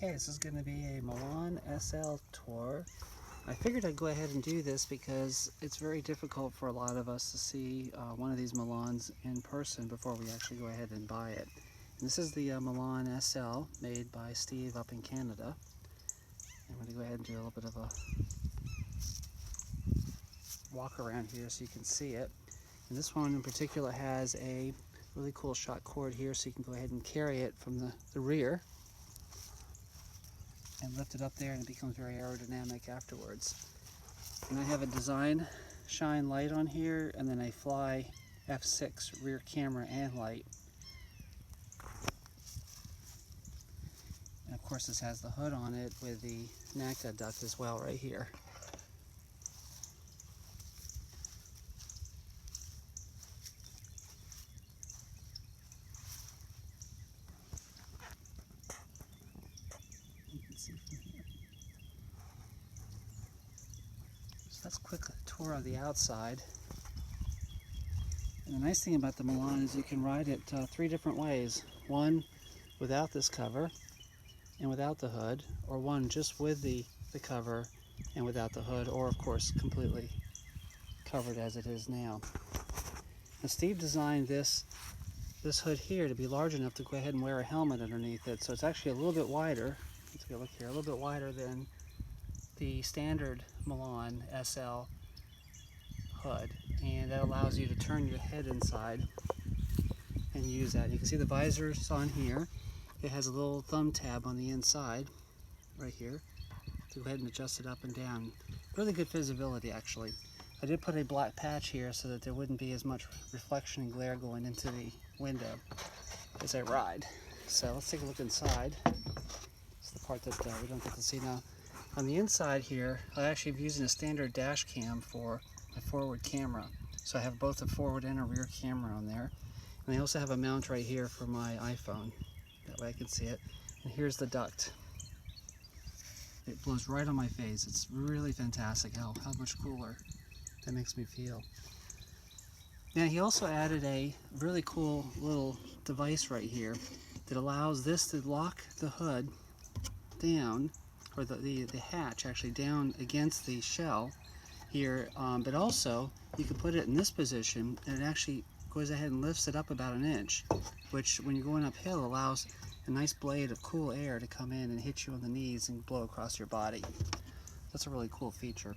Okay, this is going to be a Milan SL tour. I figured I'd go ahead and do this because it's very difficult for a lot of us to see one of these Milans in person before we actually go ahead and buy it. And this is the Milan SL made by Steve up in Canada. I'm going to go ahead and do a little bit of a walk around here so you can see it. And this one in particular has a really cool shot cord here, so you can go ahead and carry it from the rear and lift it up there, and it becomes very aerodynamic afterwards. And I have a design shine light on here, and then a Fly F6 rear camera and light. And of course this has the hood on it with the NACA duct as well right here. You can see from here. So that's a quick tour of the outside. And the nice thing about the Milan is you can ride it three different ways. One without this cover and without the hood, or one just with the cover and without the hood, or of course completely covered as it is now. Now Steve designed this hood here to be large enough to go ahead and wear a helmet underneath it, so it's actually a little bit wider. Let's take a look here, a little bit wider than the standard Milan SL hood, and that allows you to turn your head inside and use that. You can see the visor's on here. It has a little thumb tab on the inside right here to go ahead and adjust it up and down. Really good visibility actually. I did put a black patch here so that there wouldn't be as much reflection and glare going into the window as I ride. So let's take a look inside. It's the part that we don't get to see now. On the inside here, I actually am using a standard dash cam for my forward camera. So I have both a forward and a rear camera on there. And I also have a mount right here for my iPhone. That way I can see it. And here's the duct. It blows right on my face. It's really fantastic how much cooler that makes me feel. Now he also added a really cool little device right here that allows this to lock the hood down, or the hatch actually down against the shell here, but also you can put it in this position and it actually goes ahead and lifts it up about an inch, which when you're going uphill allows a nice blade of cool air to come in and hit you on the knees and blow across your body. That's a really cool feature.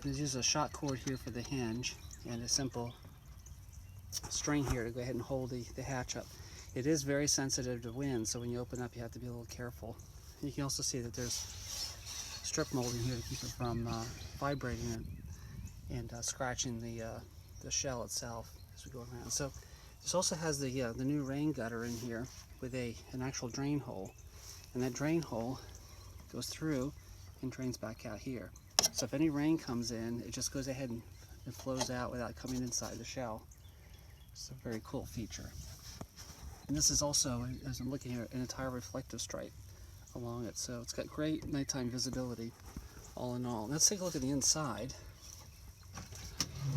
There's just a shot cord here for the hinge and a simple string here to go ahead and hold the hatch up. It is very sensitive to wind, so when you open up you have to be a little careful. And you can also see that there's strip molding here to keep it from vibrating and scratching the shell itself as we go around. So this also has the new rain gutter in here with an actual drain hole, and that drain hole goes through and drains back out here. So if any rain comes in, it just goes ahead and flows out without coming inside the shell. It's a very cool feature. And this is also, as I'm looking here, an entire reflective stripe along it, so it's got great nighttime visibility all in all. Let's take a look at the inside.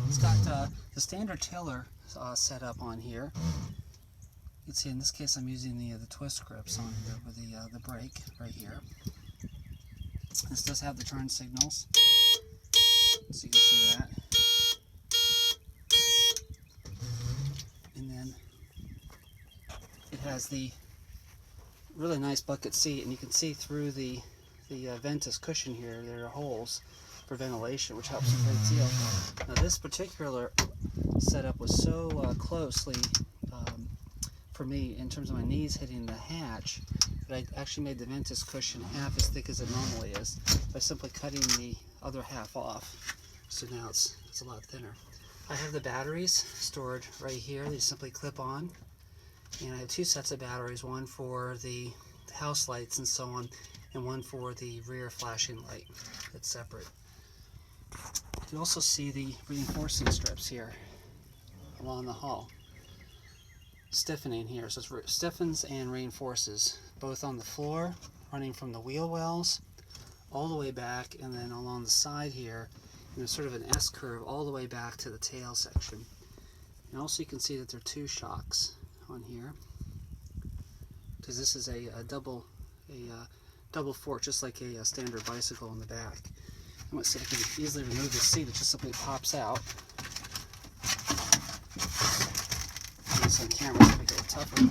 It's got the standard tiller set up on here. You can see in this case I'm using the twist grips on here with the brake right here. This does have the turn signals, so you can see that. And then it has the really nice bucket seat, and you can see through the Ventus cushion here there are holes for ventilation, which helps a great deal. Now this particular setup was so closely for me in terms of my knees hitting the hatch that I actually made the Ventus cushion half as thick as it normally is by simply cutting the other half off. So now it's a lot thinner. I have the batteries stored right here. They simply clip on. And I have two sets of batteries, one for the house lights and so on, and one for the rear flashing light. It's separate. You also see the reinforcing strips here along the hull. Stiffening here, so it stiffens and reinforces both on the floor, running from the wheel wells all the way back, and then along the side here, there's sort of an S curve all the way back to the tail section. And also you can see that there are two shocks on here, because this is a double double fork, just like a standard bicycle in the back. I'm going to see if I can easily remove the seat. It just simply pops out. Use on camera to make it a little tougher.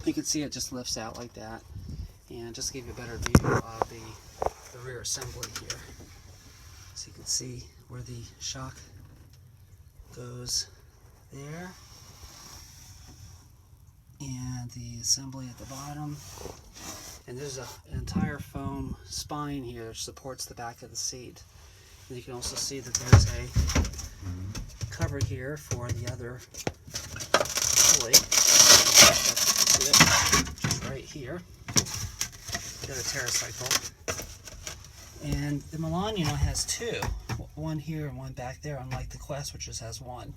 You can see it just lifts out like that. And just to give you a better view of the rear assembly here. So you can see where the shock goes there. And the assembly at the bottom. And there's an entire foam spine here that supports the back of the seat. And you can also see that there's a cover here for the other pulley. Just right here. The other TerraCycle. And the Milan, you know, has two. One here and one back there, unlike the Quest, which just has one.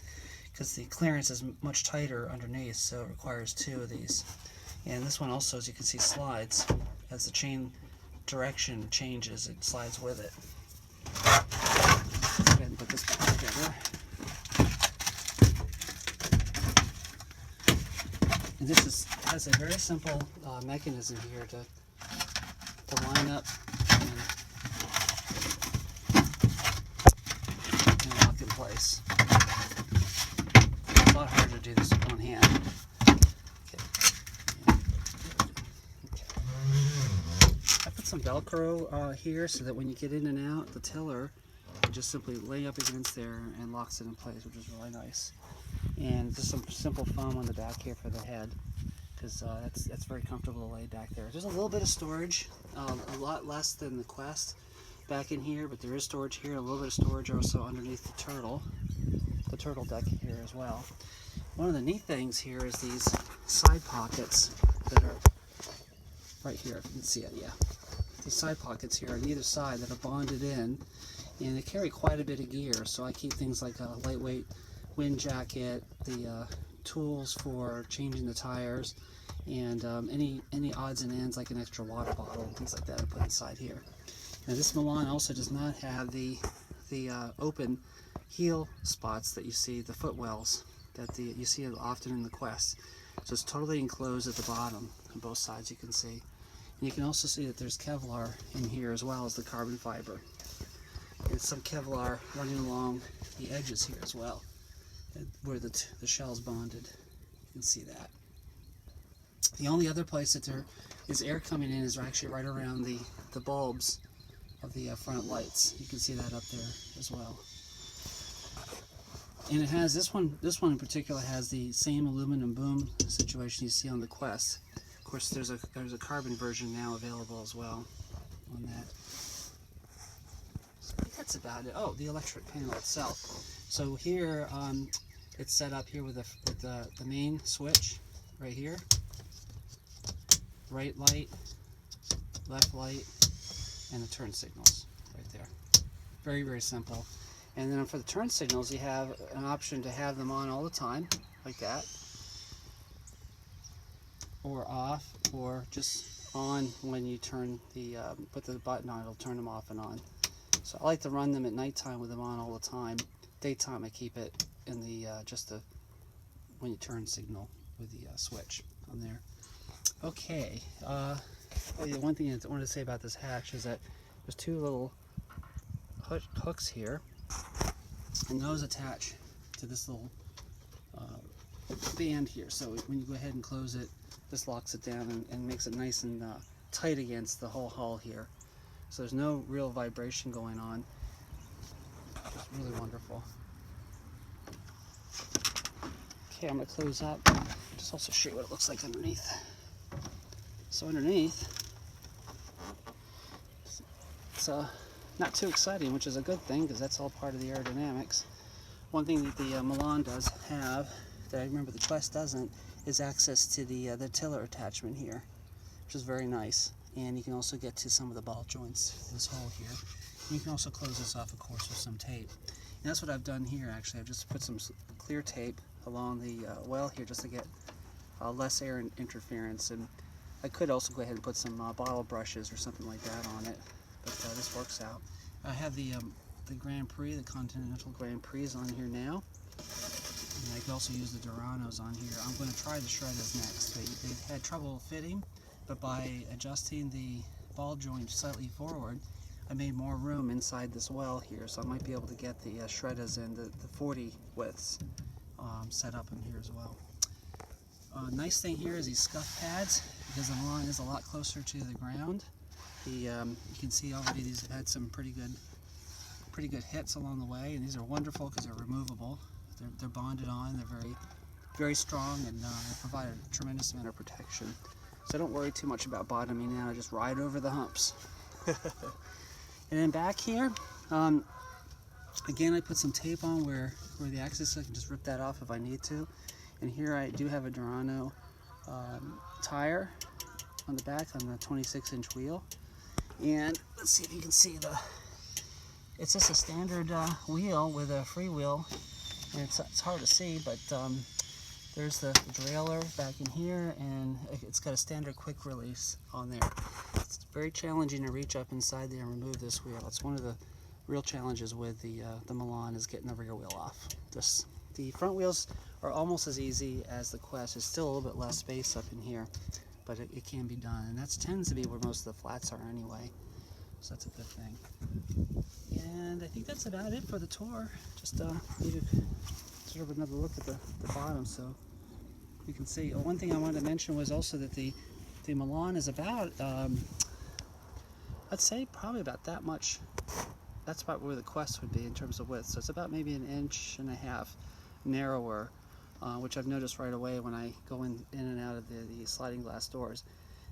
Because the clearance is much tighter underneath, so it requires two of these. And this one also, as you can see, slides. As the chain direction changes, it slides with it. Go ahead and put this back together. And this has a very simple mechanism here to line up and lock in place. It's a lot harder to do this with one hand. I put some Velcro here so that when you get in and out the tiller, you just simply lay up against there and locks it in place, which is really nice. And just some simple foam on the back here for the head, because that's very comfortable to lay back there. There's a little bit of storage, a lot less than the Quest back in here, but there is storage here, a little bit of storage also underneath the turtle deck here as well. One of the neat things here is these side pockets that are right here, if you can see it, yeah. These side pockets here on either side that are bonded in, and they carry quite a bit of gear, so I keep things like a lightweight wind jacket, the tools for changing the tires, and any odds and ends like an extra water bottle and things like that I put inside here. Now this Milan also does not have the open heel spots that you see, the footwells that you see often in the Quest. So it's totally enclosed at the bottom on both sides, you can see. And you can also see that there's Kevlar in here as well as the carbon fiber. And some Kevlar running along the edges here as well, where the shell's bonded. You can see that. The only other place that there is air coming in is actually right around the bulbs of the front lights. You can see that up there as well. And it has this one in particular has the same aluminum boom situation you see on the Quest. Of course, there's a carbon version now available as well on that. So I think that's about it. Oh, the electric panel itself. So here it's set up here with the main switch right here. Right light, left light, and the turn signals right there. Very, very simple. And then for the turn signals, you have an option to have them on all the time, like that, or off, or just on when you turn the put the button on. It'll turn them off and on. So I like to run them at nighttime with them on all the time. Daytime, I keep it in the just the when you turn signal with the switch on there. Okay. Oh yeah, one thing I wanted to say about this hatch is that there's two little hooks here, and those attach to this little band here. So when you go ahead and close it, this locks it down and makes it nice and tight against the whole hull here. So there's no real vibration going on. It's really wonderful. Okay, I'm going to close up. Just also show you what it looks like underneath. So underneath, it's not too exciting, which is a good thing because that's all part of the aerodynamics. One thing that the Milan does have that I remember the Quest doesn't is access to the tiller attachment here, which is very nice. And you can also get to some of the ball joints, this hole here. And you can also close this off, of course, with some tape. And that's what I've done here, actually. I've just put some clear tape along the well here just to get less air interference. And I could also go ahead and put some bottle brushes or something like that on it, but this works out. I have the Grand Prix, the Continental Grand Prix is on here now. And I could also use the Duranos on here. I'm going to try the Shreddas next. They had trouble fitting, but by adjusting the ball joint slightly forward, I made more room inside this well here, so I might be able to get the Shreddas in the 40 widths set up in here as well. Nice thing here is these scuff pads, because the Milan is a lot closer to the ground. You can see already these have had some pretty good hits along the way, and these are wonderful because they're removable. They're bonded on. They're very strong, and they provide a tremendous amount of protection. So don't worry too much about bottoming out. Just ride over the humps. And then back here, again, I put some tape on where the axis is. I can just rip that off if I need to. And here I do have a Durano tire on the back on the 26-inch wheel. And let's see if you can see it's just a standard wheel with a freewheel. And it's hard to see, but there's the derailleur back in here, and it's got a standard quick release on there. It's very challenging to reach up inside there and remove this wheel. It's one of the real challenges with the Milan is getting the rear wheel off. The front wheels are almost as easy as the Quest. There's still a little bit less space up in here, but it can be done, and that tends to be where most of the flats are anyway. So that's a good thing. And I think that's about it for the tour. Just needed sort of another look at the bottom so you can see. One thing I wanted to mention was also that the Milan is about, I'd say probably about that much. That's about where the Quest would be in terms of width. So it's about maybe 1.5 inches narrower, which I've noticed right away when I go in and out of the sliding glass doors.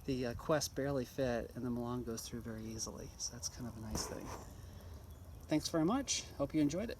The Quest barely fit, and the Milan goes through very easily. So that's kind of a nice thing. Thanks very much. Hope you enjoyed it.